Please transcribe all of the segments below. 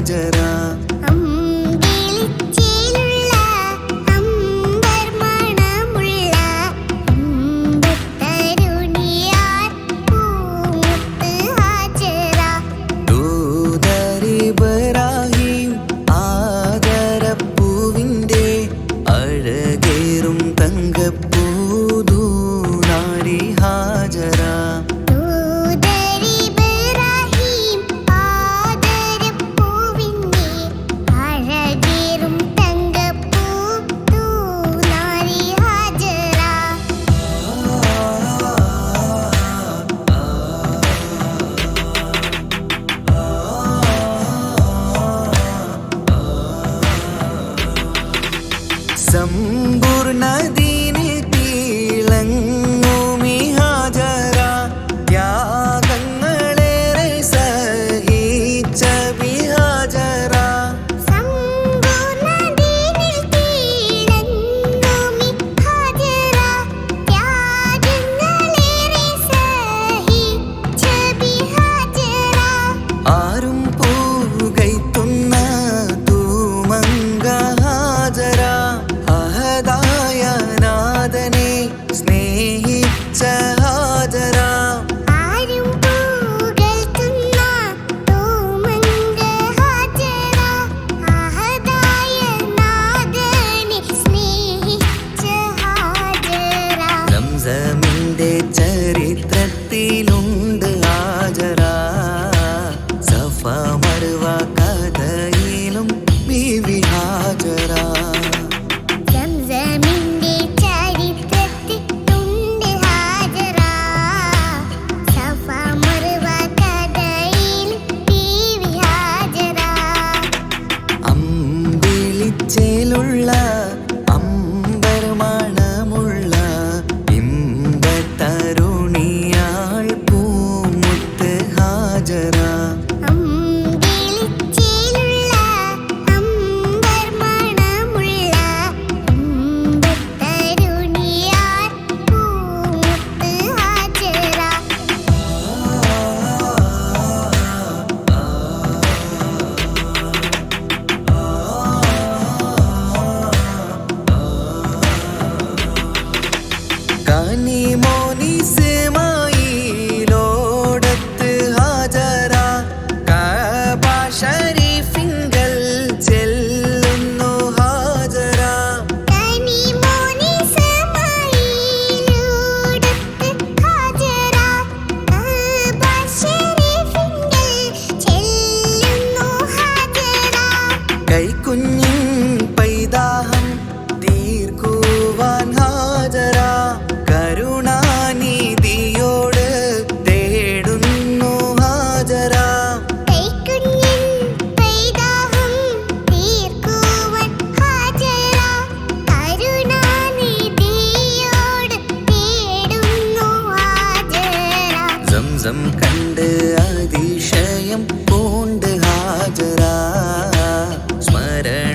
ഹാജറ. സമ്പൂർണ്ണ ദീനിൽ തിളങ്ങുമി ഹാജറ. ത്യാഗങ്ങളേറെ സഹിച്ച ബിഹാജറ. ആരും പൂകൈത്തുന്ന തൂമങ്ക ഹാജറ. നാഥനെ സ്നേഹിച്ച ഹാജറ. ആരും പുകഴ്ത്തുന്ന തൂമങ്ക ഹാജറ. അഹദായ നാഥനെ സ്നേഹിച്ച ഹാജറ. സംസമിന്റെ ചരിത്രത്തിലുണ്ട് ഹാജറ. സഫ മർവ കഥയിലും ബീവി ഹാജറ. ുള്ള അമ്പർമണമുള്ള ഇമ്പത്തരുണിയാൾ പൂമുത്ത് ഹാജറ. കാനി മോനിസ്മായിലോടത്ത് ഹാജറ. കഅബ ശരീഫിങ്കൽ ചെല്ലുന്നു ഹാജറ. കാനി മോനിസ്മായിലോടത്ത് ഹാജറ. കഅബ ശരീഫിങ്കൽ ചെല്ലുന്നു ഹാജറ. കൈക്കുഞ്ഞിൻ പൈതാഹം തീർക്കുവാൻ ഹാജറ. കരുണാനിധിയോട് തേടുന്നു ഹാജറ. കൈക്കുഞ്ഞിൻ പൈതാഹം തീർക്കുവാൻ ഹാജറ. കരുണാനിധിയോട് തേടുന്നു ഹാജറ. സംസം കണ്ട് അതിശയം പൂണ്ട് ഹാജറ. സ്മരണ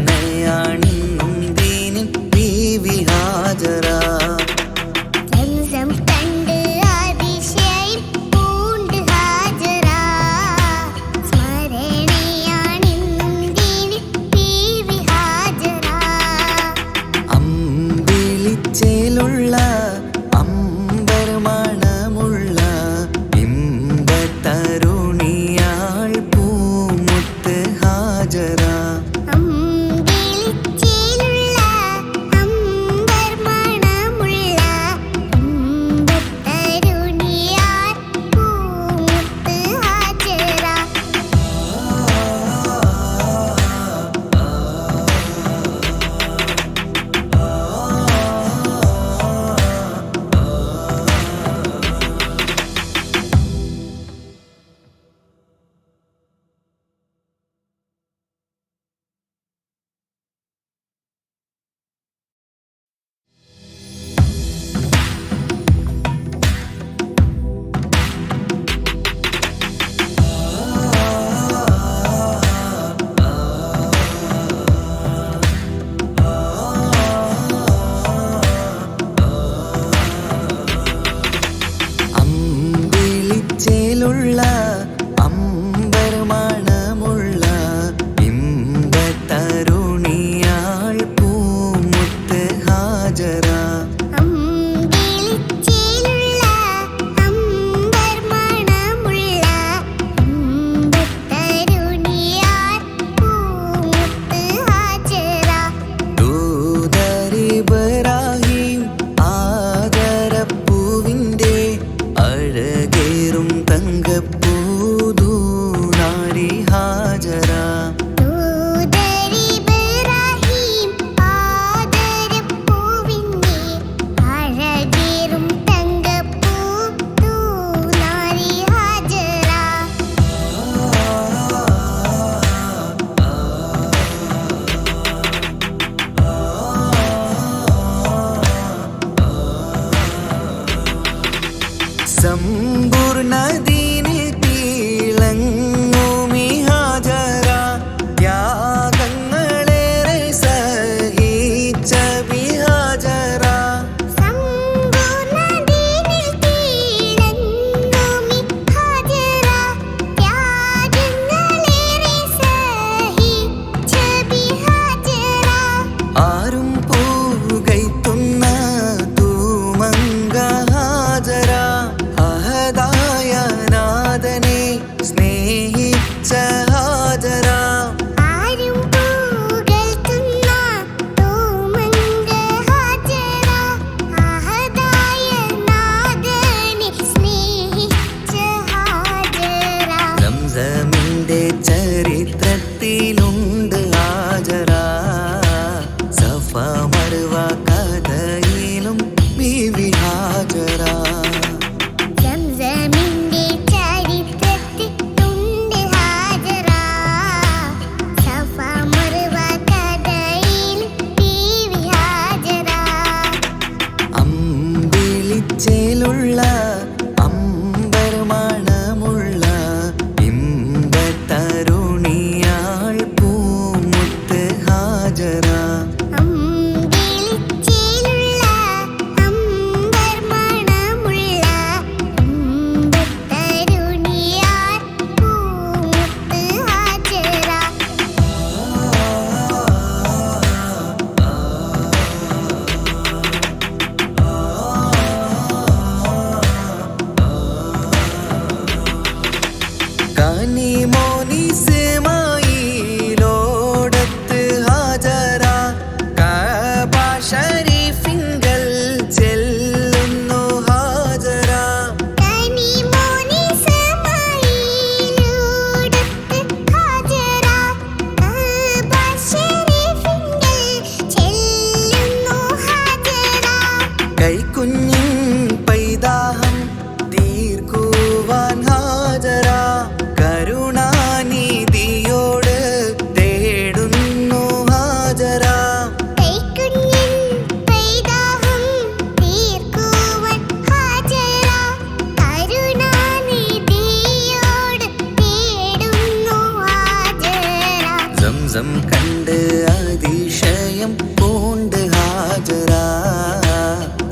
സംസം കണ്ട് അതിശയം പൂണ്ട് ഹാജറ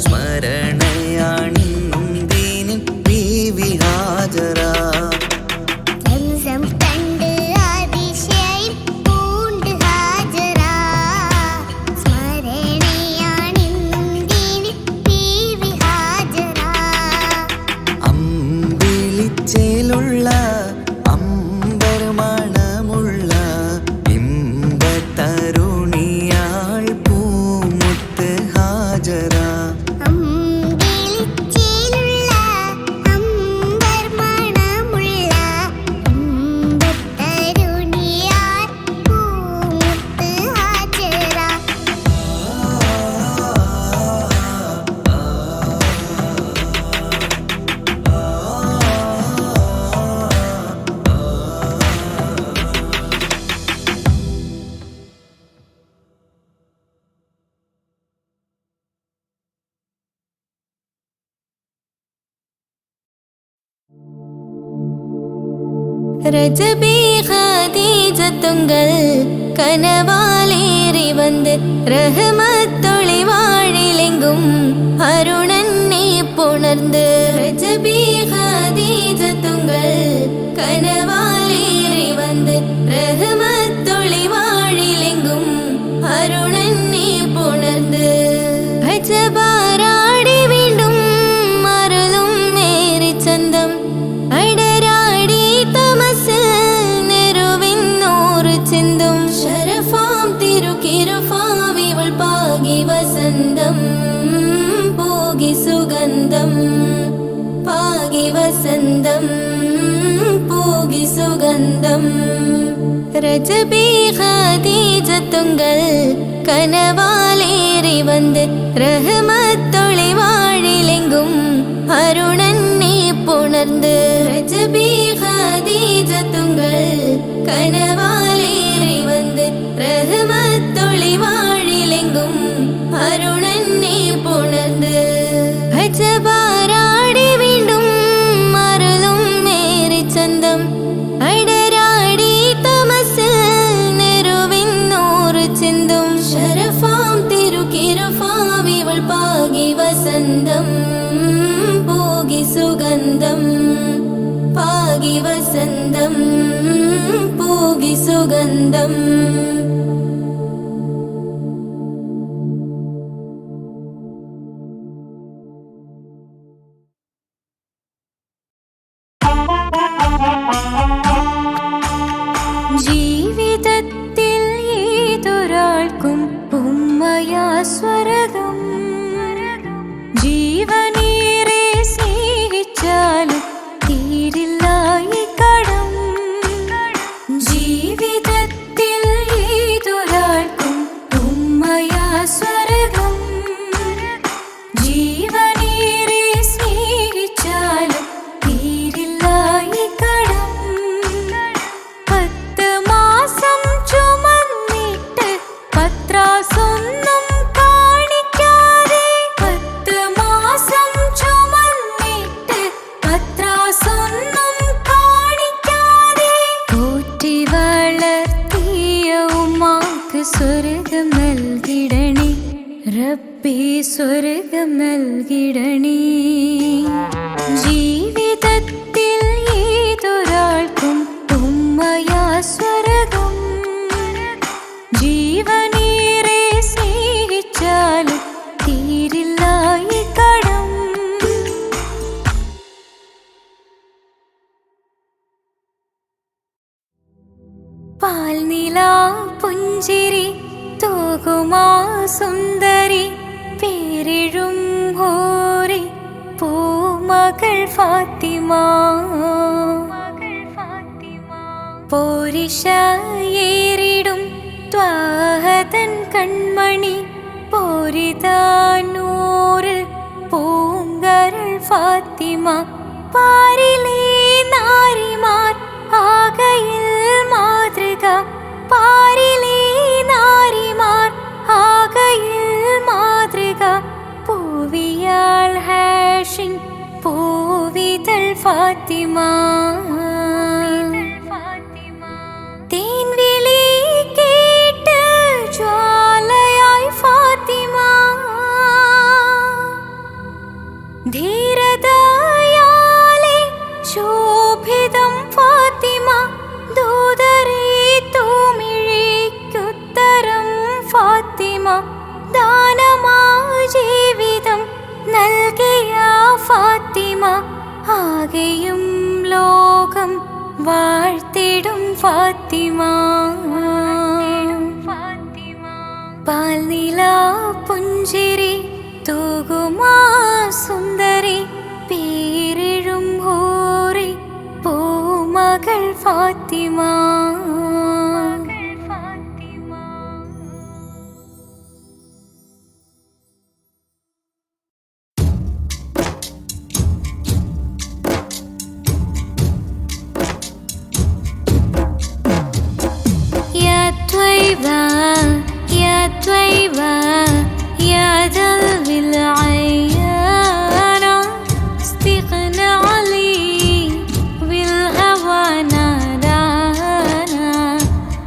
സ്മരണയാണിന്നും ദീനിൻ ബീവി ഹാജറ സംസം കണ്ട് അതിശയം പൂണ്ട് ഹാജറ സ്മരണയാണിന്നും ദീനിൻ ബീവി ഹാജറ അമ്പിളിച്ചേലുള്ള അമ്പർ മണമുള്ള ഇമ്പത്തരുണിയാൾ പൂമുത്ത് ഹാജറ അമ്പിളിച്ചേലുള്ള അമ്പർ മണമുള്ള ഇമ്പത്തരുണിയാൾ പൂമുത്ത് ഹാജറ ரஜபி ஹதீஜத்துங்கள் கனவாலேறி வந்து ரஹமத்தொளி வாழிலெங்கும் அருணன்னே புணர்ந்து ரஜபி ஹதீஜத்துங்கள் கனவாலேறி வந்து ரஹமத்தொளி வாழிலெங்கும் அருணன்னே புணர்ந்து அஜபாராடி വീണ്ടും മറലും മേരി ചന്തം അടരാടി തമസിൽ നെരുവിന്നൂറ് ചിന്തും ശരഫാം തിരുക്കിരഫാവിവൾ പാകി വസന്തം പോകി സുഗന്ധം പാകി വസന്തം പോകി സുഗന്ധം രജബി ഖദീജത്തുങ്കൾ കനവാലേറി വന്ന് റഹ്മത്തൊളി വാഴിലെങ്കും അരുണന്നെ പുണർന്ന് രജബി ഖദീജത്തുങ്കൾ കനവാലേറി വന്ന് റഹ്മത്തൊളി വാഴിലെങ്കും അരുണന്നെ പുണർന്ന് അജബാരാടി വീണ്ടും മറലും മേരി ചന്തം അടരാടി തമസിൽ നെരുവിന്നൂറ് ചിന്തും ശരഫാം തിരുക്കിരഫാവിവൾ പാകി വസന്തം പോകി സുഗന്ധം പാകി വസന്തം പോകി സുഗന്ധം ജീവിതത്തിൽ ഏതൊരാൾക്കും ഉമ്മയാ സ്വരകം ജീവനേറെ സ്നേഹിച്ചാലും തീരില്ല ഈ കടം ജീവിതത്തിൽ ഏതൊരാൾക്കും ഉമ്മയാ സ്വരകം ജീവനേറെ സ്നേഹിച്ചാലും തീരില്ല ഈ കടം 10 മാസം ചുമന്നിട്ട് പത്രാസൊന്നും കാണിക്കാതെ 10 മാസം ചുമന്നിട്ട് പത്രാസൊന്നും കാണിക്കാതെ പോറ്റി വളർത്തിയ ഉമ്മാക്ക് സ്വർഗം നൽകിടണേ റബ്ബേ സ്വർഗം നൽകിടണേ ജീവിതത്തിൽ ഏതൊരാൾക്കും ഉമ്മയാ സ്വരകം ജീവനേറെ സ്നേഹിച്ചാലും തീരില്ല ഈ കടം പാൽനിലാ പുഞ്ചിരി തൂകുമാ സുന്ദരി പേരിഴും ഹോറി പൂമകൾ ഫാത്തിമ പോരിശയേറിടും ത്വാഹതൻ കൺമണി പോരിതാനൂറ് പൂങ്കരൾ ഫാത്തിമ പാരിലേ നാരിമാർ ആകയിൽ മാതൃക പാരിലേ നാരിമാർ ആകയിൽ മാതൃക പൂവിയാൾ ഹാഷിൻ പൂവിതൾ ഫാത്തിമ തേൻവിളി ഫാത്തിമ. يا طيبة يا طيبة يا دلو العيانة استغنى علي بالهوى نادانا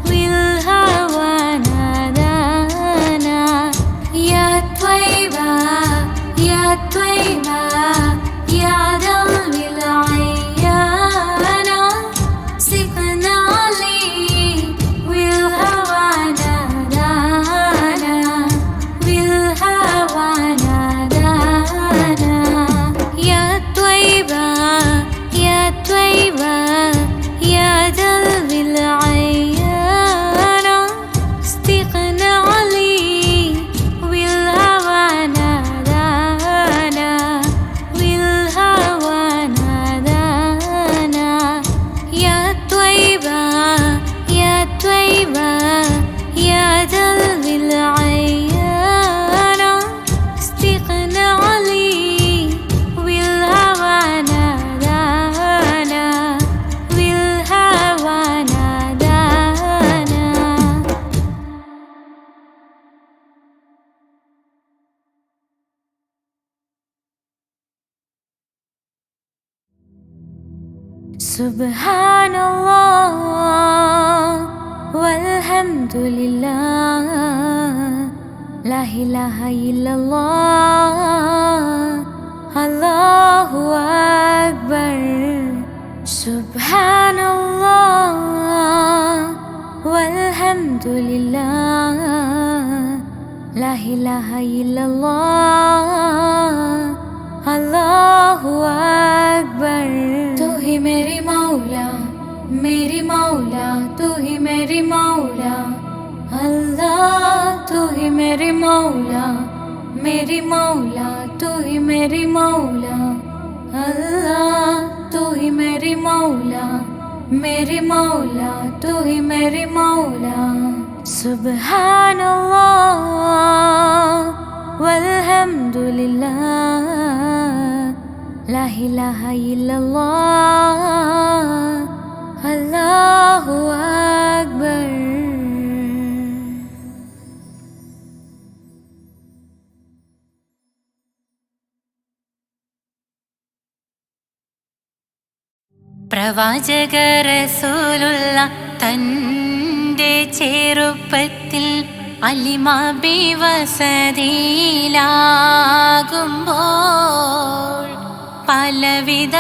بالهوى نادانا. يا طيبة يا طيبة يا دلو العيانة استغنى علي بالهوى نادانا بالهوى نادانا. يا طيبة يا طيبة يا دلو العيانة استغنى علي بالهوى نادانا بالهوى نادانا. يا طيبة يا طيبة يا دلو العيانة استغنى علي بالهوى نادانا بالهوى نادانا. سبحان الله والحمد لله لا إله إلا الله الله أكبر. سبحان الله والحمد لله لا إله إلا الله الله أكبر. तू ही मेरी मौला तू ही मेरी मौला अल्लाह. तू ही मेरी मौला तू ही मेरी मौला अल्लाह. तू ही मेरी मौला तू ही मेरी मौला. सुब्हान अल्लाह वल्हम्दु लिल्लाह ला इलाहा इल्लल्लाह अल्लाहु अक्बर. പ്രവാചക റസൂലുള്ള തൻ്റെ ചെറുപ്പത്തിൽ അലിമാബി വസതിയിലാകുമ്പോൾ പലവിധ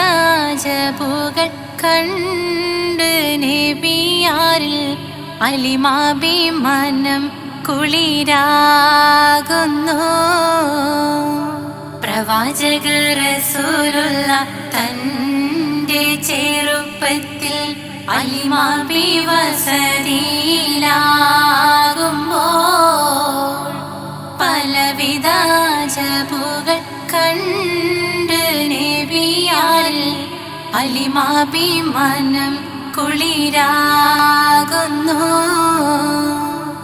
അജബുകൾ കണ്ട് നബിയാരിൽ അലിമാബി മനം കുളിരാകുന്നു. പ്രവാചക റസൂലുള്ള തൻ്റെ ചെറുപ്പത്തിൽ അലിമാബി വസതിയിലാകുമ്പോൾ പലവിധ അജബുകൾ കണ്ട് നബിയാരിൽ അലിമാബി മനം കുളിരാകുന്നു.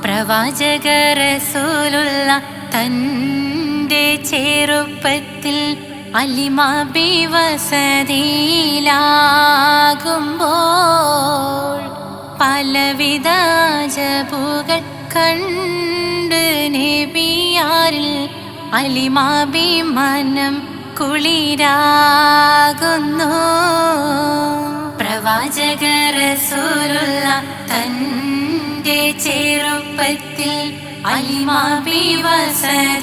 പ്രവാചക റസൂലുള്ള തൻ്റെ ചെറുപ്പത്തിൽ അലിമാബി വസതിയിലാകുമ്പോൾ പലവിധ അജബുകൾ കണ്ട് നബിയാരിൽ അലിമാബി മനം കുളിരാകുന്നു. പ്രവാചക റസൂലുള്ള തൻ്റെ ചെറുപ്പത്തിൽ അലിമാബി വസതിയിലാകുമ്പോൾ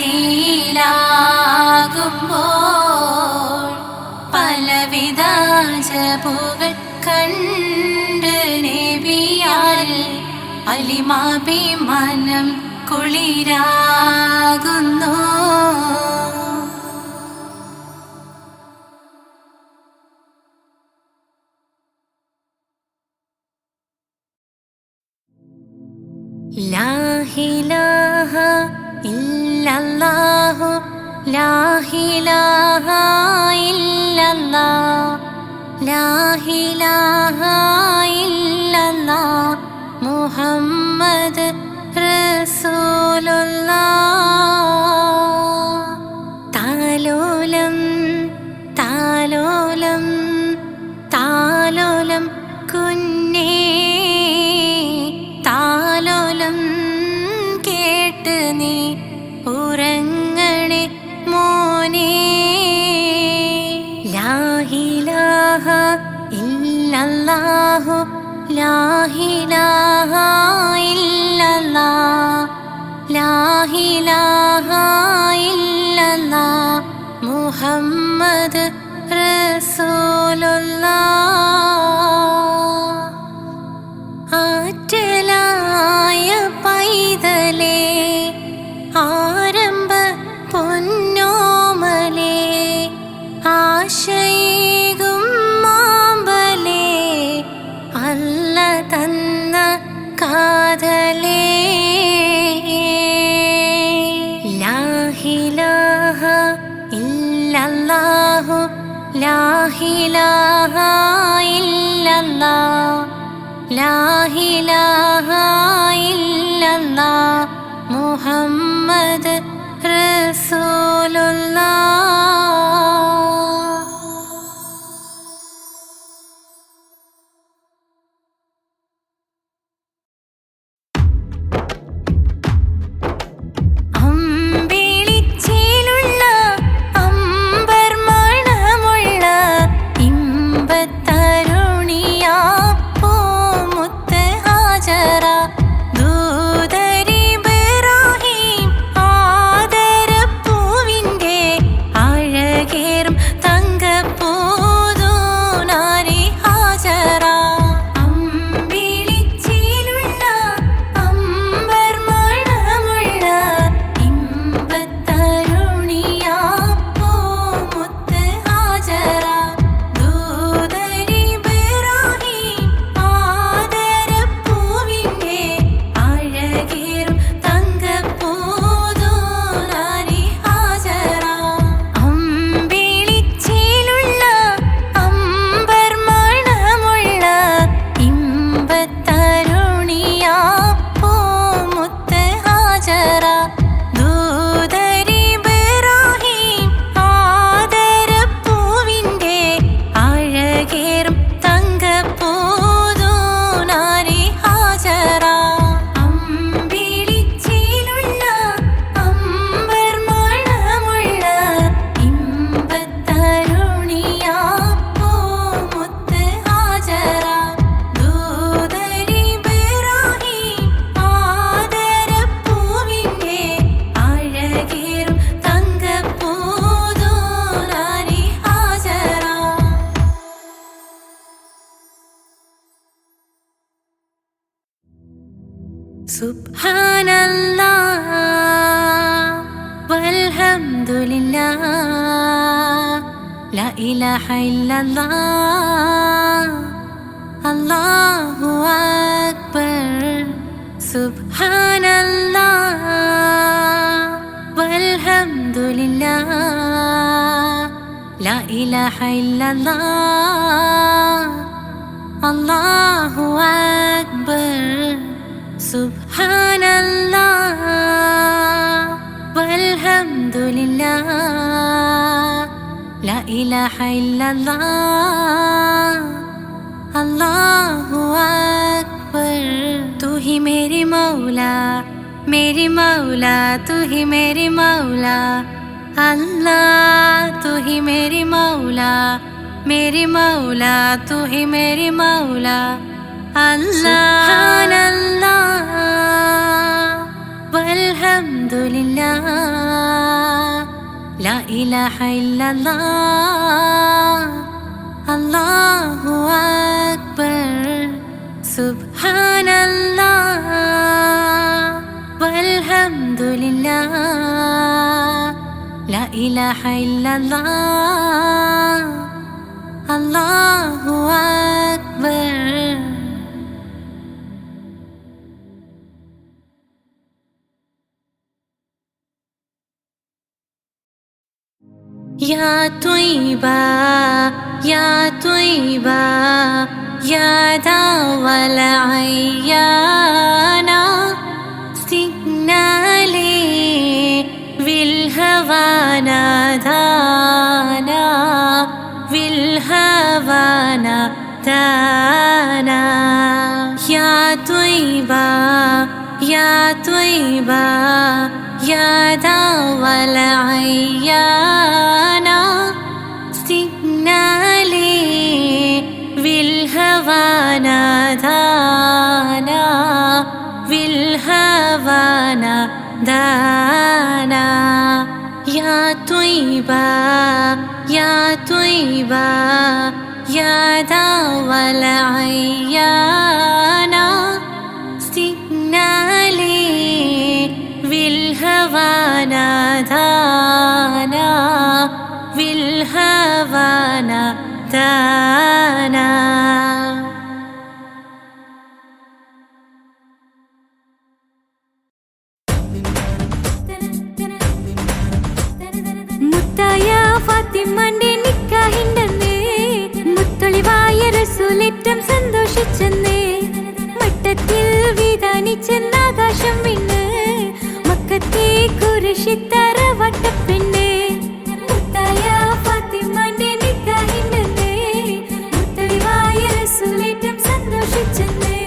പലവിധ അജബുകൾ കണ്ട് നബിയാരിൽ അലിമാബി മനം കുളിരാകുന്നു. ലാ ഇലാഹ ഇല്ലല്ലാഹു ലാ ഇലാഹ ഇല്ലല്ലാഹ് ലാ ഇലാഹ ഇല്ലല്ലാഹ് മുഹമ്മദ് റസൂലുള്ളാഹ്. താലോലം താലോലം താലോലം കുഞ്ഞേ താലോലം കേട്ട് നീ ഉറങ്ങണേ മോനെ. ലാ ഇലാഹ ഇല്ലല്ലാഹു ലാ ഇലാഹ ഇല്ലല്ലാഹ് ലാ ഇലാഹ ഇല്ലല്ലാഹ് മുഹമ്മദ് റസൂലുള്ളാഹ്. ആറ്റലായ പൈതലേ ആരംഭ പൊന്നോമലേ ആശയേകും മാമ്പലേ അല്ല തന്ന കാതലേ. ലാ ഇലാഹ ഇല്ലല്ലാഹു ലാ ഇലാഹ ഇല്ലല്ലാഹ് ലാ ഇലാഹ ഇല്ലല്ലാഹ് മുഹമ്മദ് റസൂലുള്ളാഹ്. അമ്പിളിച്ചേലുള്ള അമ്പർ മണമുള്ള ഇമ്പത്തരുണിയാ പൂമുത്ത് ഹാജറ ദൂതരിബ്രാഹീം ആദരപ്പൂവിൻ്റെ അഴകേറും തങ്കപ്പൂതൂനാരി ഹാജറ. അമ്പിളിച്ചേലുള്ള അമ്പർ മണമുള്ള ഇമ്പത്തരുണിയാ പൂമുത്ത് ഹാജറ ദൂതരിബ്രാഹീം ആദരപ്പൂവിൻ്റെ അഴകേറും തങ്കപ്പൂതൂനാരി ഹാജറ. അമ്പിളിച്ചേലുള്ള അമ്പർ മണമുള്ള ഇമ്പത്തരുണിയാ പൂമുത്ത് ഹാജറ ദൂതരിബ്രാഹീം ആദരപ്പൂവിൻ്റെ അഴകേറും തങ്കപ്പൂതൂനാരി ഹാജറ. അമ്പിളിച്ചേലുള്ള അമ്പർ മണമുള്ള ഇമ്പത്തരുണിയാ പൂമുത്ത് ഹാജറ ദൂതരിബ്രാഹീം ആദരപ്പൂവിൻ്റെ അഴകേറും തങ്കപ്പൂതൂനാരി ഹാജറ. സുബ്ഹാനല്ലാഹ് വൽഹംദുലില്ലാഹ് ലാ ഇലാഹ ഇല്ലല്ലാഹ് അല്ലാഹു അക്ബർ. സുബ്ഹാനല്ലാഹ് വൽഹംദുലില്ലാഹ് ലാ ഇലാഹ ഇല്ലല്ലാഹ് അല്ലാഹു അക്ബർ. സുബ്ഹാനല്ലാഹ് വൽഹംദുലില്ലാഹ് ലാ ഇലാഹ ഇല്ലല്ലാഹ് അല്ലാഹു അക്ബർ. तू ही मेरी मौला तू ही मेरी मौला अल्लाह. तू ही मेरी मौला तू ही मेरी मौला अल्लाह. सुब्हानल्लाह वल्हम्दुलिल्लाह ला इलाहा इल्लल्लाह अल्लाहु अक्बर. सुब्हानल्लाह वल्हम्दुलिल्लाह ला इलाहा इल्लल्लाह अल्लाहु अक्बर. या त्वय्बा या त्वय्बा يا داول عيانا سيجنالي بالهوى نادانا بالهوى نادانا يا طيبة يا طيبة يا داول عيانا سيجنالي بالهوى نادانا بالهوى نادانا يا طيبة يا طيبة يا داول عيانا سيجنالي بالهوى نادانا بالهوى نادانا മുത്തായ ഫാത്തിമന്റെ നിക്കാഹിണ്ടെന്നേ മുത്തൊളിവായ റസൂലേറ്റം സന്തോഷിച്ചെന്നേ മട്ടത്തിൽ വിധാനിച്ചെന്നാകാശം വിണ്ണ് മക്കത്തെ കുരിശിത്തറ വട്ടപ്പെണ്ണേ മുത്തായ ഫാത്തിമന്റെ നിക്കാഹിണ്ടെന്നേ മുത്തൊളിവായ റസൂലേറ്റം സന്തോഷിച്ചെന്നേ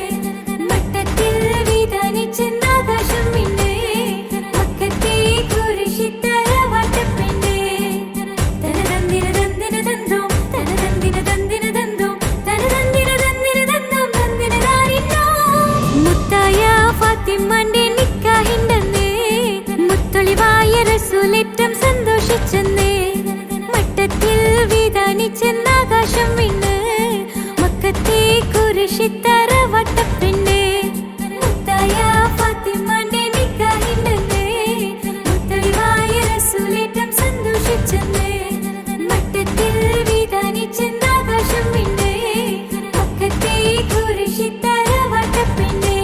മട്ടത്തിൽ വിധാനിച്ചെന്നാകാശം വിണ്ണ് മക്കത്തെ കുരിശിത്തറ ഫാത്തിമന്റെ നിക്കാഹിണ്ടെന്നേ മുത്തൊളിവായ റസൂലേറ്റം സന്തോഷിച്ചെന്നേ മട്ടത്തിൽ വിധാനിച്ചെന്നാകാശം വിണ്ണ് മക്കത്തെ കുരിശിത്തറ വട്ടപ്പെണ്ണേ മുത്തായ ഫാത്തിമന്റെ നിക്കാഹിണ്ടെന്നേ മുത്തൊളിവായ റസൂലേറ്റം സന്തോഷിച്ചെന്നേ മട്ടത്തിൽ വിധാനിച്ചെന്നാകാശം വിണ്ണ് മക്കത്തെ കുരിശിത്തറ വട്ടപ്പെണ്ണേ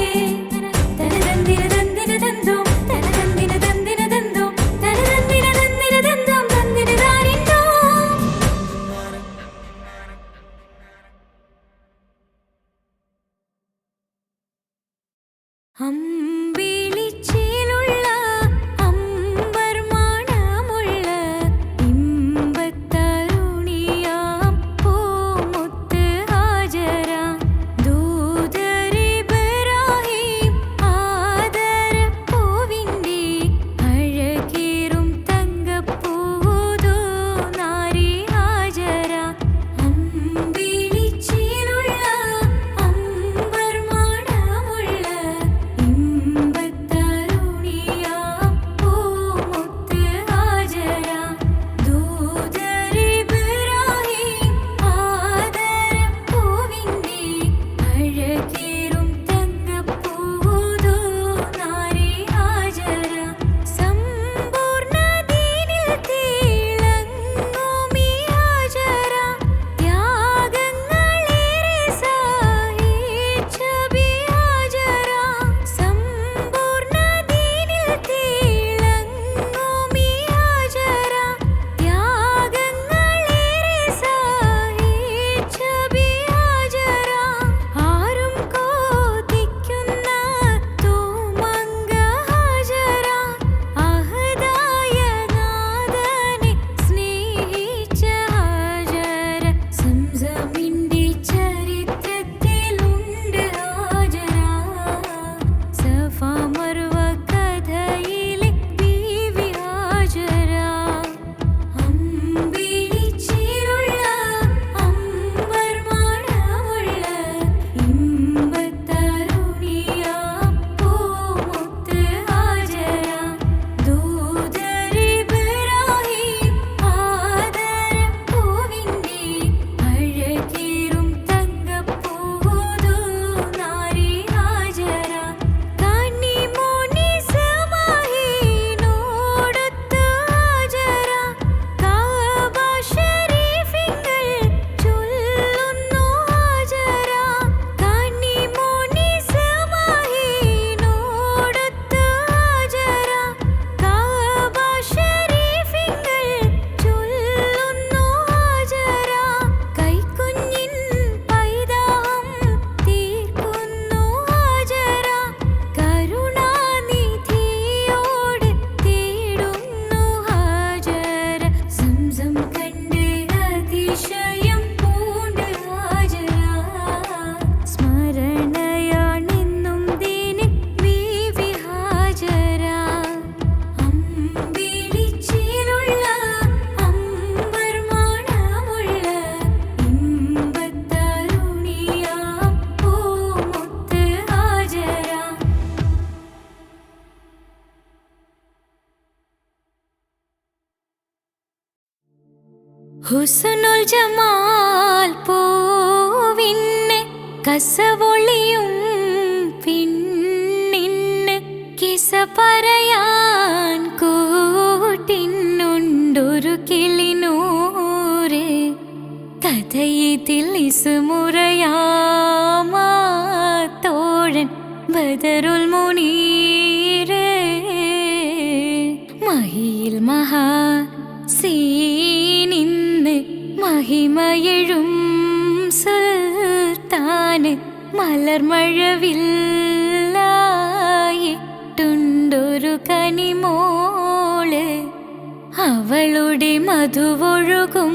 ഹുസ്നുൽ ജമാൽ പൂവിന് കസവൊളിയും പിന്നിന് കിസ പറയാൻ കൂട്ടിനുണ്ടൊരു കിളിനൂറ് കഥയിതിൽ ഇസുമുറയാമാത്തോഴൻ ബദറുൽ മുനീറ് മഹിയിൽ മഹാ സീനിന്ന് മഹിമയെഴും സുൽത്താന് മലർമഴവില്ലായിട്ടുണ്ടൊരു കനിമോള് അവളുടെ മധുവൊഴുകും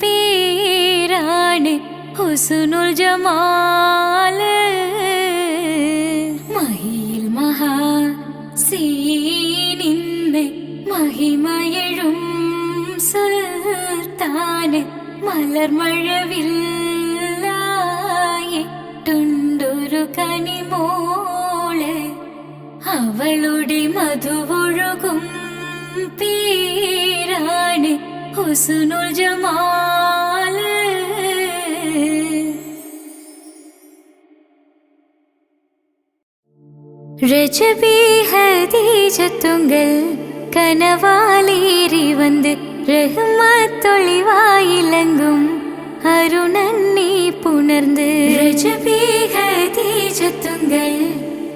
പേരാണ് ഹുസ്നുൽ ജമാല് മഹിയിൽ മഹാ സീനിന്ന് മഹിമയെഴും സുൽത്താന് മലർമഴവില്ലായിട്ടുണ്ടൊരു കനിമോള് അവളുടെ മധുവൊഴുകും പേരാണ് ഹുസ്നുൽ ജമാല് രജബി ഹദീജത്തുങ്കൽ കനവാലേറി വന്ന് റഹ്മത്തൊളിവായിലങ്കും അരുണന്നെ പുണർന്ന് രജബി ഹദീജത്തുങ്കൽ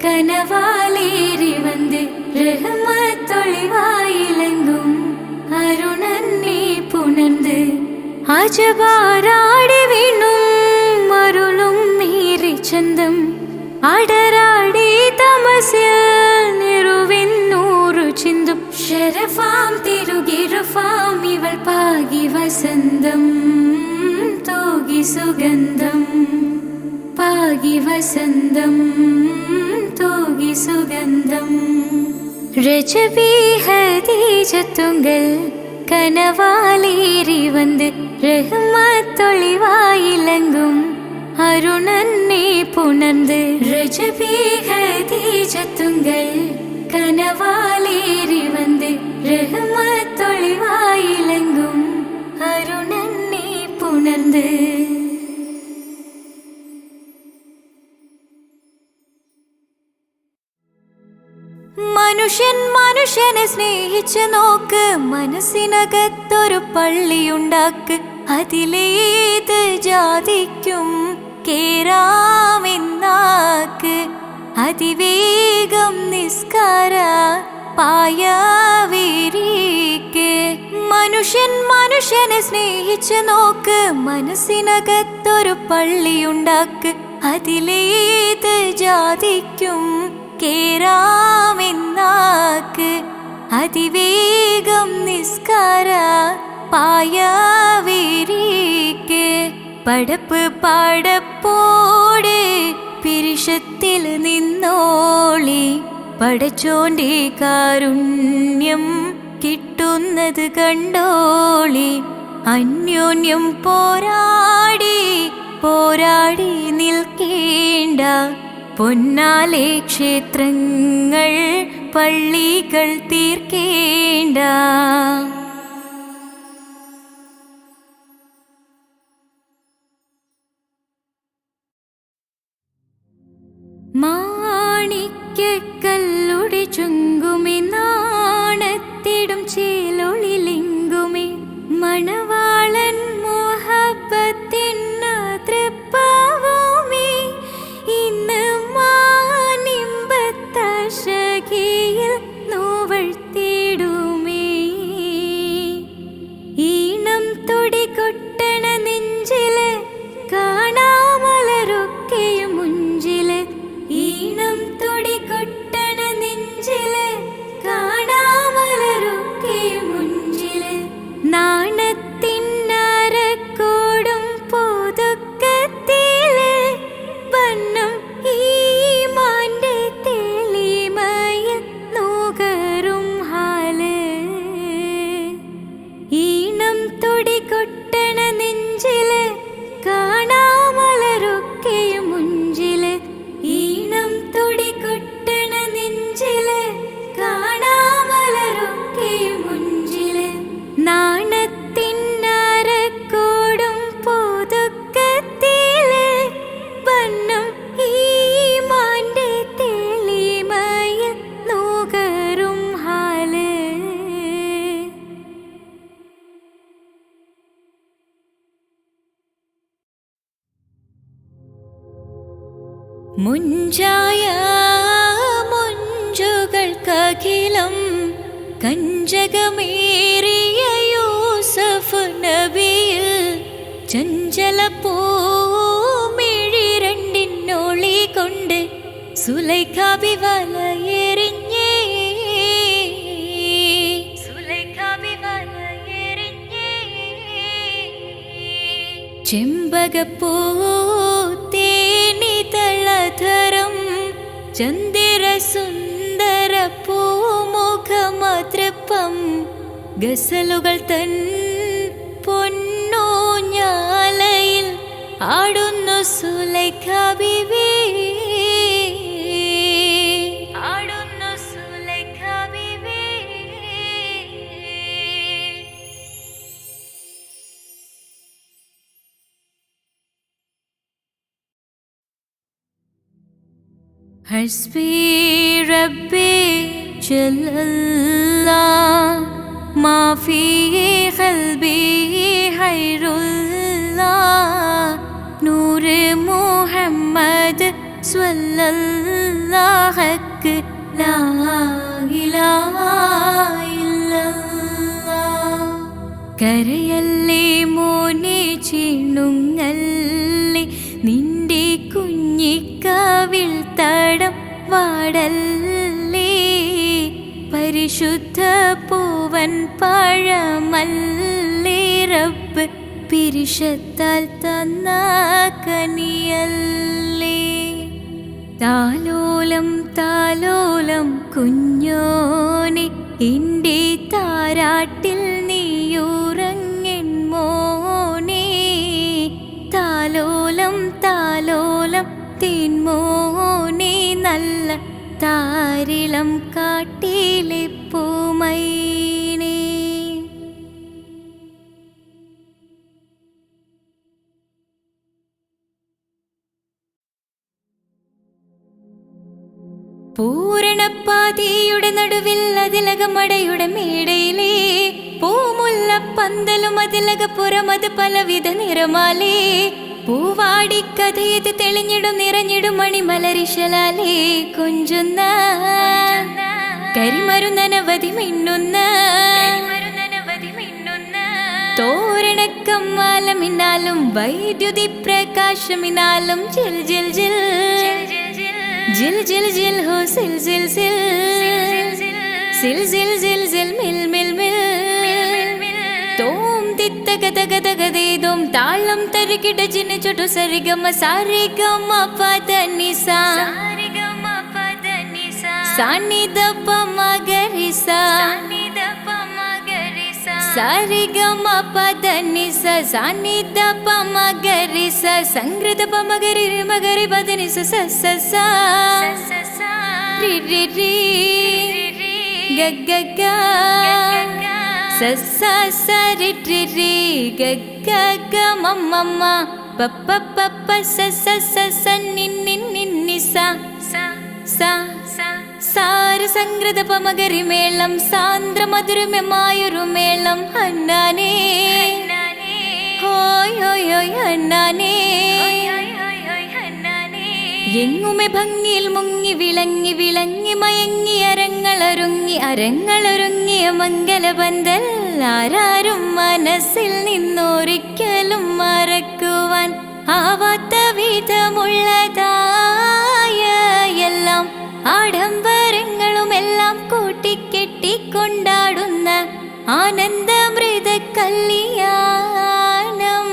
കനവാലേറി വന്ന് റഹ്മത്തൊളിവായിലങ്കും അരുണന്നെ പുണർന്ന് അജബാരാടി വീണും അരുളും മീറി ചന്തം അടരാടി തമസിൽ നിറുവിന്നൂറു ചിന്തും ശരഫാം തിരുകിരുഫാം ഇവൾ പാകി വസന്തം തോകി സുഗന്ധം പാകി വസന്തം തോകി സുഗന്ധം രജബി ഹദീജത്തുങ്കൽ കനവാലേറി വന്ന് റഹ്മത്തൊളിവായിലങ്കും അരുണന്നെ പുണർന്ന് രജബി ഹദീജത്തുങ്കൽ കനവാലേറി വന്ന് റഹ്മത്തൊളിവായിലങ്കും അരുണന്നെ പുണർന്ന് മനുഷ്യനെ സ്നേഹിച്ച് നോക്ക് മനസ്സിനകത്തൊരു പള്ളിയുണ്ടാക്ക് അതിലേത് ജാതിക്കും കേറാമെന്നാക്ക് അതിവേഗം നിസ്കാര പായവിരിക്ക് മനുഷ്യനെ സ്നേഹിച്ച് നോക്ക് മനസ്സിനകത്തൊരു പള്ളിയുണ്ടാക്ക് അതിലേത് ജാതിക്കും കേറാമെന്നാക്ക് അതിവേഗം നിസ്കാര പായവിരിക്ക് പടപ്പ് പാടപ്പോടെ പിരിശത്തിൽ നിന്നോളി പടച്ചോന്റെ കാരുണ്യം കിട്ടുന്നത് കണ്ടോളി അന്യോന്യം പോരാടി നിൽക്കേണ്ട പൊന്നാലെ ക്ഷേത്രങ്ങൾ പള്ളികൾ തീർക്കേണ്ട മാണിക്കല്ലുടെ ചുങ്കുമി നാണത്തിടും ചേലൊളിലെങ്കുമി മണവാളൻ മോഹബത്തിന്ന തൃപ്പാവുമി ഇന്ന് മാനിമ്പത്തശകിയിൽ നോവഴ്ത്തിടുമേ ഈണം തുടികൊട്ടണ നെഞ്ചില് കാണാമലരൊക്കെയും മുഞ്ചില് ഈണം തുടികൊട്ടണ നെഞ്ചില് കാണാമലരൊക്കെയും മുഞ്ചില് നാണത്തിന്നരക്കോടും പുതുക്കത്തില് വണ്ണം ഈ മാന്റെ തെളിമയിൽ നോക മുഞ്ചായ മുഞ്ചുകൾക്കഖിലം കഞ്ചകമേറിയ യൂസഫ് നബിയിൽ ചഞ്ചല പൂമിഴി രണ്ടിനൊളി കൊണ്ട് സുലൈഖാബി വലയെറിഞ്ഞേ ചെമ്പകപ്പൂ തേനിതളധരം ചന്ദിര സുന്ദര പൂമുഖമതൃപ്പം ഗസലുകൾ തൻ പൊന്നൂഞ്ഞാലയിൽ ആടുന്നു സുലൈഖ ബീവി ആടുന്നു സുലൈഖ ബീവി. ഹസ്ബി റബ്ബി ജല്ലല്ലാഹ് മാ ഫീ ഖൽബി ഖൈറുല്ലാഹ് നൂറ് മുഹമ്മദ് സ്വല്ലല്ലാഹു ലാ ഇലാഹ ഇല്ലല്ലാഹ്. കരയല്ലേ മോനെ ചിണുങ്ങല്ലേ നിന്റെ കുഞ്ഞിക്കാവിൽ തടം വാടല്ലേ പരിശുദ്ധ പൂവൻ പഴമല്ലേ റബ്ബ് പിരിശത്താൽ തന്ന കനിയല്ലേ. താലോലം താലോലം കുഞ്ഞോനെ എൻ്റെ താരാട്ടിൽ നീയുറങ്ങൻ മോനെ താലോലം താലോലം തേൻമോനെ നല്ല താരിളം കാട്ടിലെ പൂമൈനേ. പൂരണപ്പാതിയുടെ നടുവിൽ അതിലകമടയുടെ മേടയിലേ പൂമുല്ല പന്തലും അതിലകപ്പുറമത് പലവിധ നിറമാലേ പൂവാടിക്കഥയത് തെളിഞ്ഞിടും നിറഞ്ഞിടും മണിമലരിശലാലേ കൊഞ്ചുന്ന കരിമരുന്നനവധി മിന്നുന്ന തോരണക്കമ്മാലമിന്നാലും വൈദ്യുതി പ്രകാശമിന്നാലും ജിൽ ജിൽ ജിൽ ജിൽ ജിൽ ജിൽ ഹോ സിൽ സിൽ സിൽ സിൽ സിൽ സിൽ സിൽ മിൽ മിൽ മിൽ തോം തിത്തഗതഗതഗതേതും താളം തരികിട ജിന ചുട്ടു സരിഗമ സാരിഗമ പദനിസ സാനിദ പമഗരിസ സാരിഗമ പദനിസ സാനിദ പമഗരിസ സംഗൃത പമഗരി മഗരി പദനിസ സ സ സ രി രി രി ഗ ഗ ഗ സ സ സ രി രി രി ഗ ഗ ഗ മ മ പ പ പ പ സ സ സ സ നി നി നി നി സ സ സാര സംഗൃത പമഗരി മേളം സാന്ദ്ര മധുരമമായൊരു മേളം ഹന്നാനേ ഹോയ് ഹോയ് ഹോയ് ഹന്നാനേ. എങ്ങുമെ ഭംഗിയിൽ മുങ്ങി വിളങ്ങി വിളങ്ങി മയങ്ങി അരങ്ങളൊരുങ്ങിയ മംഗലപന്തൽ ആരാരും മനസ്സിൽ നിന്നൊരിക്കലും മറക്കുവാൻ ആവാത്ത വിധമുള്ളതായ എല്ലാം ആഡംബരങ്ങളുമെല്ലാം കൂട്ടിക്കെട്ടിക്കൊണ്ടാടുന്ന ആനന്ദമൃത കല്യാണം.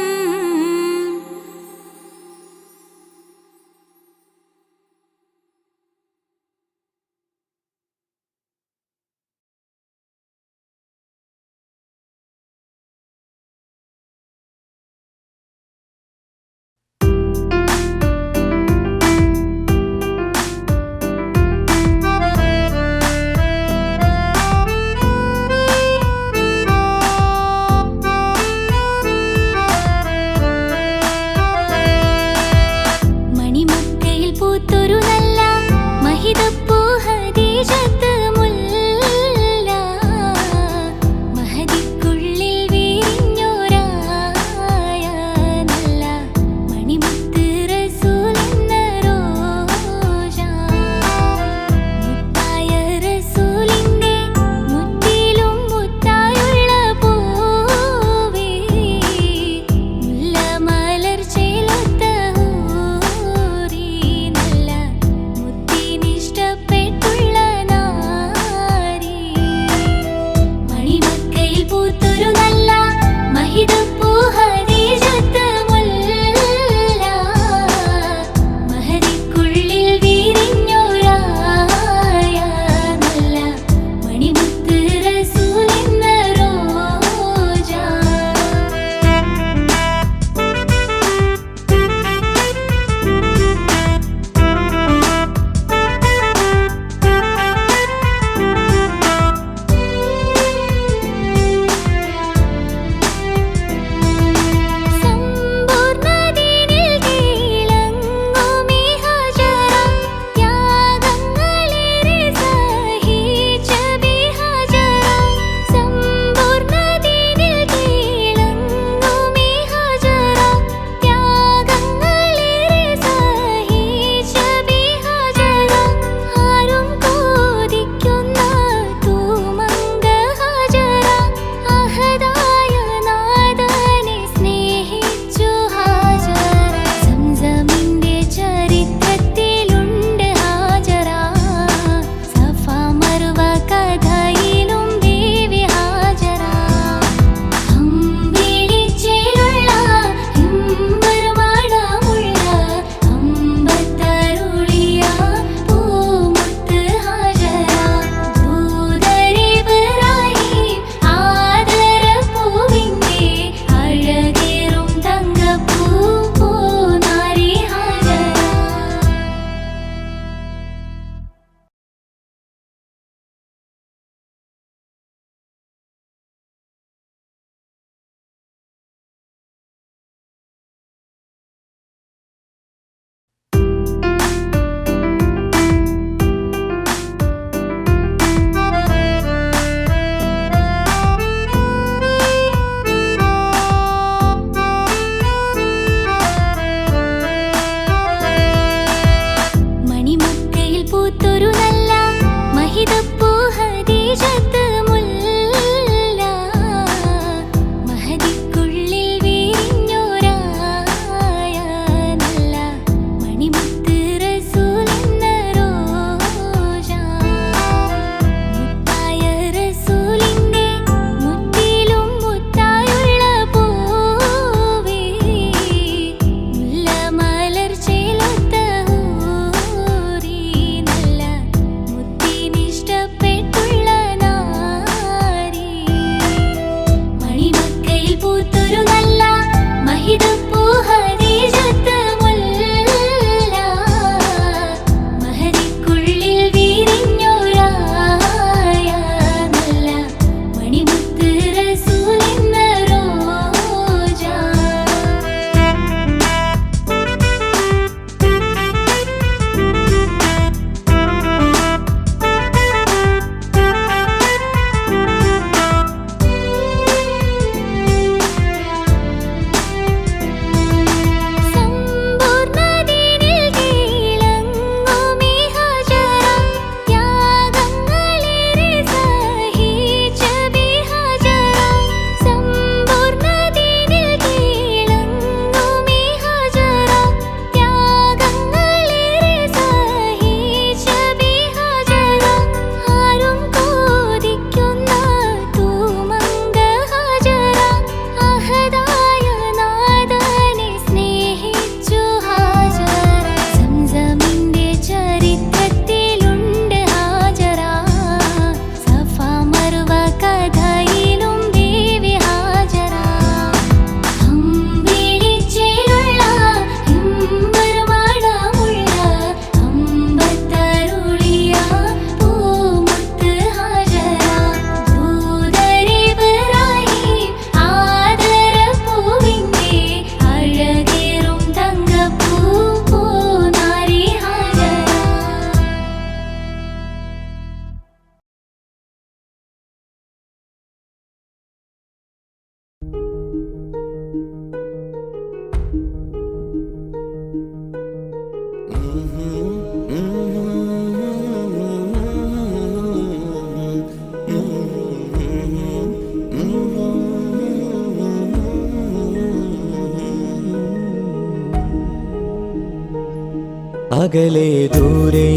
അകലെ ദൂരെ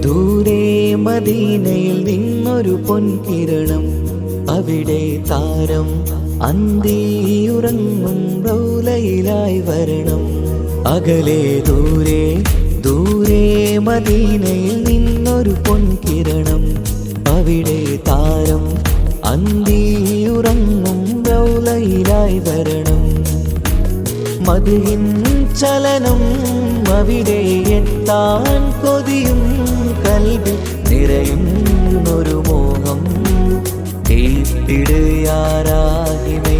ദൂരെ മദീനയിൽ നിന്നൊരു പൊൻകിരണം, അവിടെ താരം അന്തിയുറങ്ങും റൗലയിലായി വരണം. അകലെ ദൂരെ ദൂരെ മദീനയിൽ നിന്നൊരു പൊൻകിരണം, അവിടെ താരം അന്തിയുറങ്ങും റൗലയിലായി വരണം. മദ്ഹിൻ ചലനം അവിടെ എത്താൻ കൊതിയും, കൽബിൽ നിറയുന്നൊരു മോഹം. കേട്ടിടുയാരാകിമേ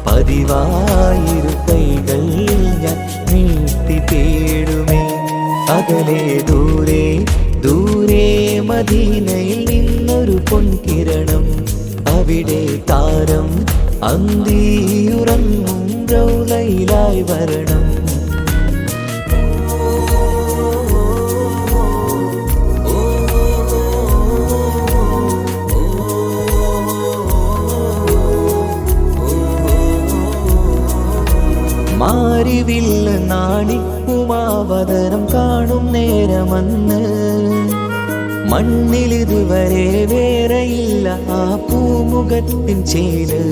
പതിവായിരു കൈകൾ ഞാൻ നീട്ടി തേടുമേ. അകലെ ദൂരെ ദൂരെ മദീനയിൽ നിന്നൊരു പൊൻകിരണം, അവിടെ താരം അന്തിയുറങ്ങും റൗലയിലായി വരണം. മാരിവില്ല നാണിക്കുമാവതരം കാണും നേരമന്ന്, മണ്ണിലിതുവരെ വേറെയില്ല ആ പൂമുഖത്തിൻ ചേല്.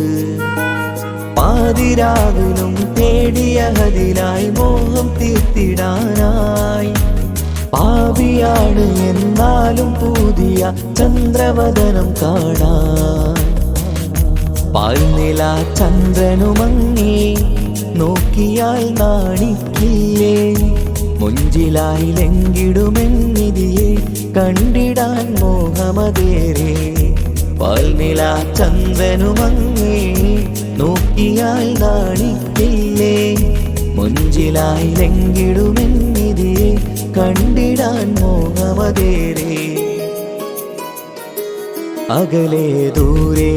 പാതിരാവിലും തേടിയ ഹദിലായി മോഹം തീർത്തിടാനായി, പാപിയാണ് എന്നാലും പുതിയ ചന്ദ്രവദനം കാണാൻ. പാൽനില ചന്ദ്രനുമങ്ങി നോക്കിയാൽ നാണിക്കില്ലേ, മുഞ്ചിലായി ലംഘിടുമെന്നിതിയെ കണ്ടിടാൻ മോഹമതേറെ. പാൽനില ചന്ദ്രനുമങ്ങി നോക്കിയാൽ നാണിക്കില്ലേ, മുഞ്ചിലായി ലംഘിടുമെന്നിതിയെ കണ്ടിടാൻ മോഹമതേറെ. അകലെ ദൂരെ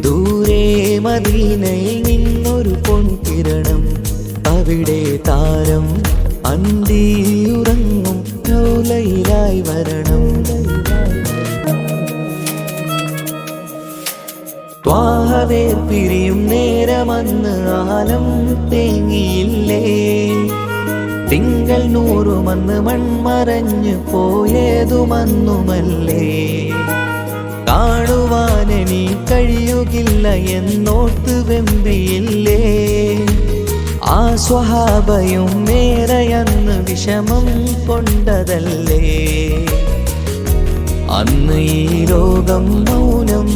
ദൂരെ മദീനയിൽ നിന്നൊരു പൊൻകിരണം, അവിടെ താരം അന്തിയുറങ്ങും റൗലയിലായി വരണം. ത്വാഹവേ പിരിയും നേരമന്ന് ആലം തേങ്ങിയില്ലേ, തിങ്കൾ നൂറുമന്ന് മൺമറഞ്ഞു പോയതുമന്നുമല്ലേ. കാണുവാനെനി കഴിയുകില്ല എന്നോർത്ത് വെമ്പിയില്ലേ, ആ സ്വഹാബയും മേറയന്ന് വിഷമം കൊണ്ടതല്ലേ. അന്ന് ഈ ലോകം മൗനം,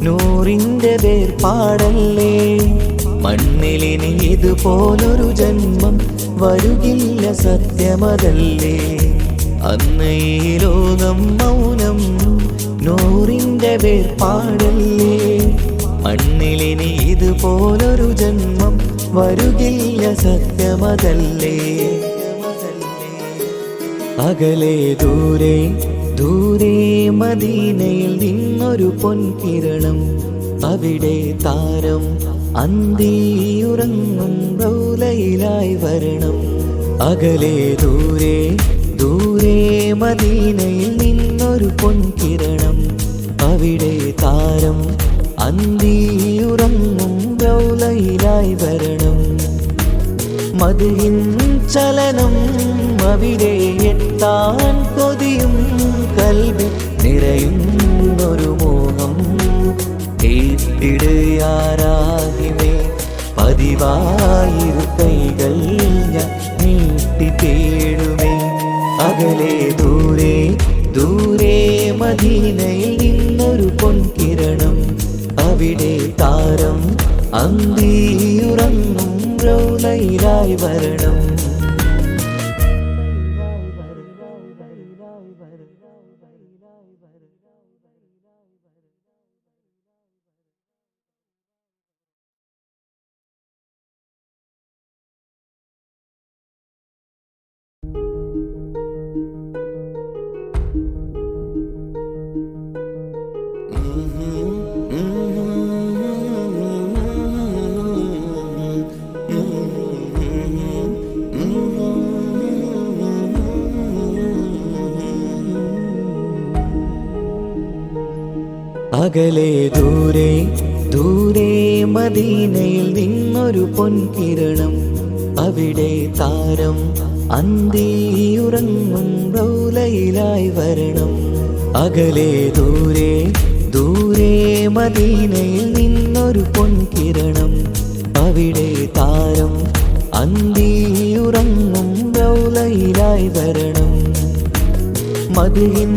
നൂറിൻ്റെ വേർപാടല്ലേ. മണ്ണിലിനി ഇതുപോലൊരു ജന്മം വരുകില്ല സത്യമതല്ലേ. അന്ന് ഈ ലോകം മൗനം, നൂറിൻ്റെ വേർപാടല്ലേ. മണ്ണിലിനി ഇതുപോലൊരു ജന്മം വരുകില്ല സത്യമതല്ലേ. അകലെ ദൂരെ ദൂരെ മദീനയിൽ നിന്നൊരു പൊൻകിരണം, അവിടെ താരം അന്തിയുറങ്ങും റൗലയിലായി വരണം. അകലെ ദൂരെ ദൂരെ മദീനയിൽ നിന്നൊരു പൊൻകിരണം, അവിടെ താരം അന്തിയുറങ്ങും റൗലയിലായി വരണം. മദ്ഹിൻ ചലനം അവിടെ എത്താൻ കൊതിയും, കൽബിൽ നിറയുന്നൊരു മോഹം. കേട്ടിടുയാരാകിമേ പതിവായിരു കൈകൾ ഞാൻ നീട്ടി തേടുമേ. അകലെ ദൂരെ ദൂരെ മദീനയിൽ നിന്നൊരു പൊൻകിരണം, അവിടെ താരം അന്തിയുറങ്ങും റൗലയിലായി വരണം. അകലെ ദൂരെ ദൂരെ മദീനയിൽ നിന്നൊരു പൊൻകിരണം, അവിടെ താരം അന്തിയുറങ്ങും റൗലയിലായി വരണം. അകലെ ദൂരെ ദൂരെ മദീനയിൽ നിന്നൊരു പൊൻകിരണം. അവിടെ താരം അന്തിയുറങ്ങും റൗലയിലായി വരണം. മദിഹിൻ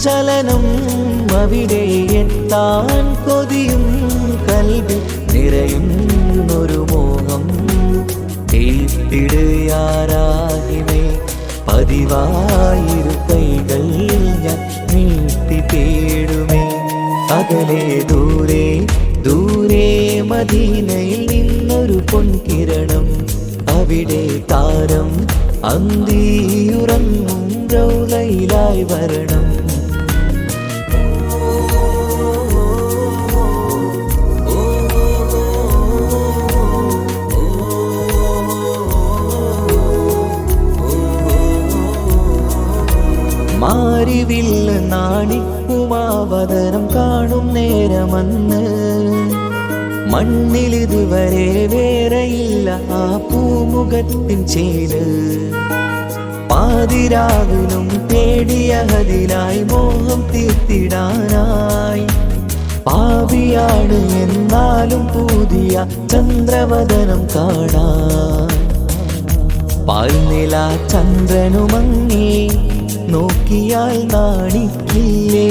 ചലനം അവിടെ എത്താൻ കൊതിയും കൽബിൽ നിറയുന്നൊരു മോഹം. ഏറ്റിടുയാരാഹിമേ പതിവായിരു കൈകൾ ഞാൻ നീട്ടി തേടുമേ. അകലെ ദൂരെ ദൂരെ മദീനയിൽ നിന്നൊരു പൊൻകിരണം. അവിടെ താരം അന്തിയുറങ്ങും റൗലയിലായി വരണം. മാരിവില്ല് നാണിക്കുമാവതരം കാണും നേരമന്ന് മണ്ണിലിതുവരെ വേറെയില്ല ആ പൂമുഖത്തിൻ ചേര്. പാതിരാവിലും തേടിയ ഹദിലായി മോഹം തീർത്തിടാനായി. പാപിയാണ് എന്നാലും പുതിയ ചന്ദ്രവദനം കാണാൻ. പാൽനില ചന്ദ്രനുമങ്ങി നോക്കിയാൽ നാണിക്കില്ലേ.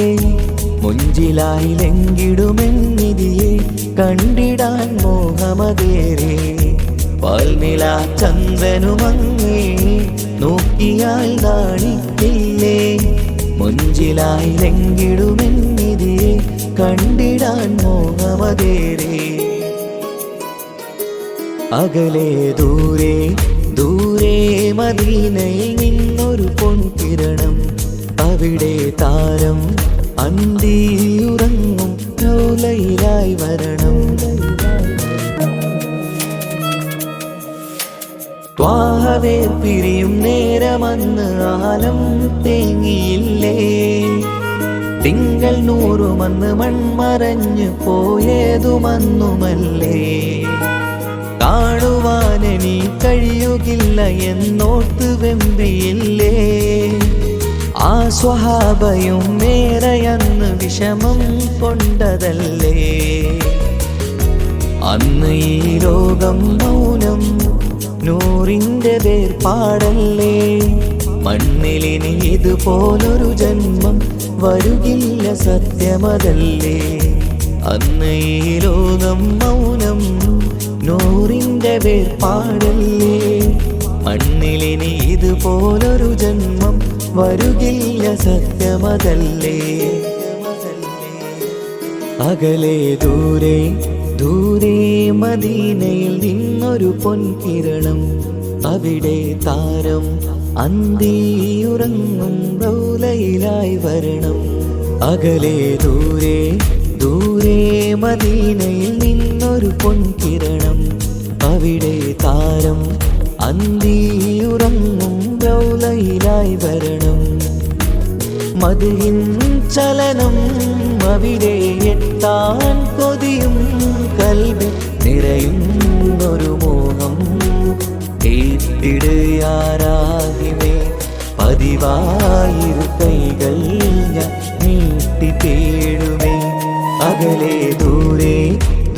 മുഞ്ചിലായി ലംഘിടുമെന്നിതിയെ കണ്ടിടാൻ മോഹമതേരെ. പാൽനില ചന്ദ്രനുമങ്ങി നോക്കിയാൽ നാണിക്കില്ലേ. മുഞ്ചിലായി ലംഘിടുമെന്നിതിയെ കണ്ടിടാൻ മോഹമതേരെ. അകലെ ദൂരെ ദൂരെ മദീനയിൽ നിന്നൊരു പൊൻകിരണം. അവിടെ താരം അന്തിയുറങ്ങും റൗലയിലായി വരണം. ത്വാഹവേ പിരിയും നേരമന്ന് ആലം തേങ്ങിയില്ലേ. തിങ്കൾ നൂറുമന്ന് മൺമറഞ്ഞു പോയതുമന്നുമല്ലേ. കാണുവാനെനി കഴിയുകില്ല എന്നോർത്ത് വെമ്പിയില്ലേ. ആ സ്വഹാബയും മേറയന്ന് വിഷമം കൊണ്ടതല്ലേ. അന്ന് ഈ ലോകം മൗനം നൂറിൻ്റെ വേർപാടല്ലേ. മണ്ണിലിനി ഇതുപോലൊരു ജന്മം വരുകില്ല സത്യമതല്ലേ. അന്ന് ഈ ലോകം മൗനം നൂറിൻ്റെ വേർപാടല്ലേ. മണ്ണിലിനി ഇതുപോലൊരു ജന്മം വരുകില്ല സത്യമതല്ലേ. അകലെ ദൂരെ ദൂരെ മദീനയിൽ നിന്നൊരു പൊൻകിരണം. അവിടെ താരം അന്തിയുറങ്ങും റൗലയിലായി വരണം. അകലെ ദൂരെ ദൂരെ മദീനയിൽ നിന്നൊരു പൊൻകിരണം. അവിടെ താരം അന്തിയുറങ്ങും റൗലയിലായി വരണം. മദിഹിൻ ചലനം അവിടെ എത്താൻ കൊതിയും കൽബിൽ നിറയുന്നൊരു മോഹം. ഏറ്റിടുയാരാഹിമേ പതിവായിരു കൈകൾ ഞാൻ നീട്ടി തേടുമേ. അകലെ ദൂരെ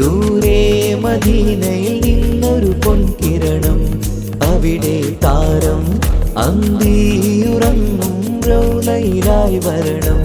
ദൂരെ മദീനയിൽ നിന്നൊരു പൊൻകിരണം. അവിടെ താരം അന്തിയുറങ്ങും റൗലയിലായി വരണം.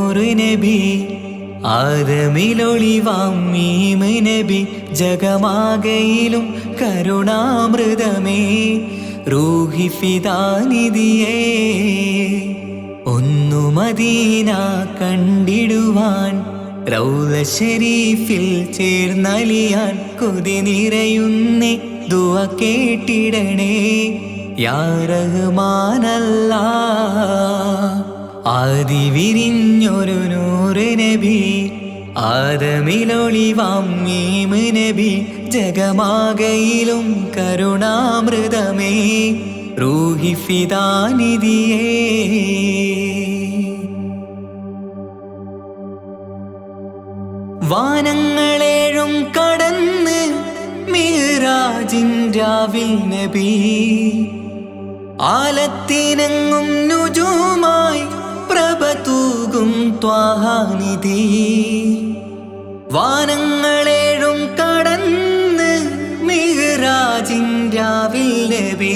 നൂറ് നബി ആദമിലൊളിവാം മീമ് നബി ജഗമാകയിലും കരുണാമൃതമേ റൂഹി ഫിദാനിധിയേ ഒന്നു മദീന കണ്ടിടുവാൻ റൗള ശരീഫിൽ ചേർന്നലിയാൻ കൊതി നിറയുന്നേ ദുആ കേട്ടിടണേ യാ റഹ്മാനല്ലാ ആദി വിരിഞ്ഞൊരു നൂറ് നബി ആദമിലൊളിവാം മീമ് നബി ജഗമാകയിലും കരുണാമൃതമേ റൂഹി ഫിദാനിധിയേ വാനങ്ങളേഴും കടന്ന് മിഹ്റാജിൻ രാവിൽ നബി ആലത്തിനങ്ങും നുജൂമായി പ്രഭ തൂകും ത്വാഹാനിധി വാനങ്ങളേഴും കടന്ന് മിഹ്റാജിൻ രാവിൽ നബി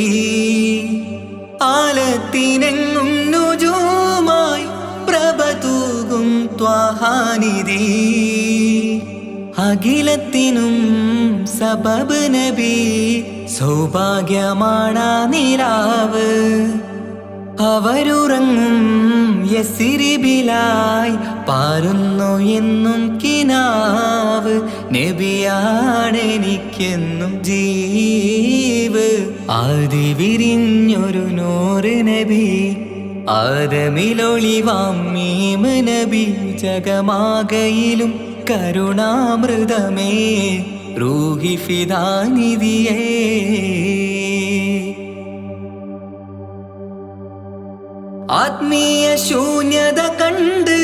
ആലത്തിനെങ്ങും നുജൂമായി പ്രഭ തൂകും ത്വാഹാനിധി അഖിലത്തിനും സബബ് നബി സൗഭാഗ്യമാണ് നിലാവ് അവരുറങ്ങും യസിരിബിലായി പാരുന്നു എന്നും കിനാവ് നബിയാണെനിക്കെന്നും ജീവ് ആദി വിരിഞ്ഞൊരു നൂറ് നബി ആദമിലൊളിവാം മീമ് നബി ജഗമാകയിലും കരുണാമൃതമേ റൂഹി ഫിദാനിധിയേ ആത്മീയ ശൂന്യത കണ്ട്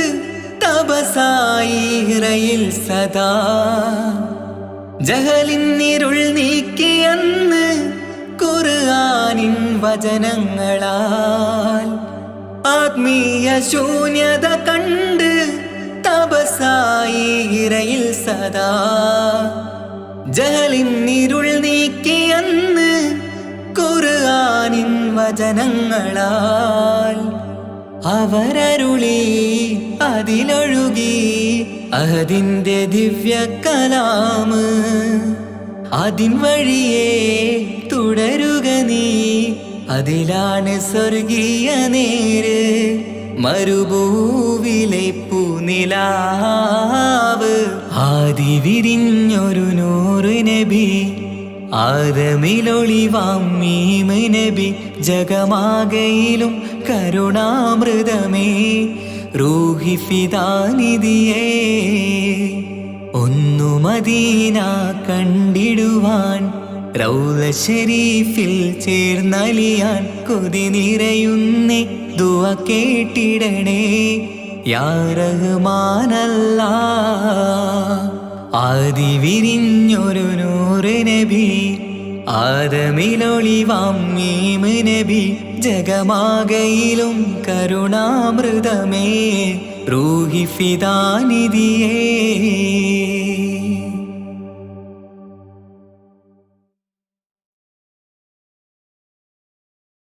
തപസായി ഇറയിൽ സദാ ജഹലിന്നിരുൾ നീക്കിയന്ന് ഖുർആനിൻ വചനങ്ങളാൽ ആത്മീയ ശൂന്യത കണ്ട് തപസായി ഇറയിൽ സദാ ജഹലിന്നിരുൾ നീക്കിയന്ന് ഖുർആനിൻ വചനങ്ങളാൽ അവരരുളി അതിലൊഴുകി അഹദിന്റെ ദിവ്യ കലാമ് അതിൻ വഴിയേ തുടരുക നീ അതിലാണ് സ്വർഗീയ നേര് മരുഭൂവിലെ പൂനിലാവ് ആദി വിരിഞ്ഞൊരു നൂറ് നബി ആദമിലൊളിവാം മീമ് നബി ജഗമാകയിലും കരുണാമൃതമേ റൂഹി ഫിദാനിധിയേ ഒന്നു മദീന കണ്ടിടുവാൻ റൗള ശരീഫിൽ ചേർന്നലിയാൻ കൊതി നിറയുന്നേ ദുആ കേട്ടിടണേ യാ റഹ്മാനല്ലാ ആദി വിരിഞ്ഞൊരു നൂറ് നബി ആദമിലൊളിവാം മീമ് നബി ജഗമാകയിലും കരുണാമൃതമേ റൂഹി ഫിദാനിധിയേ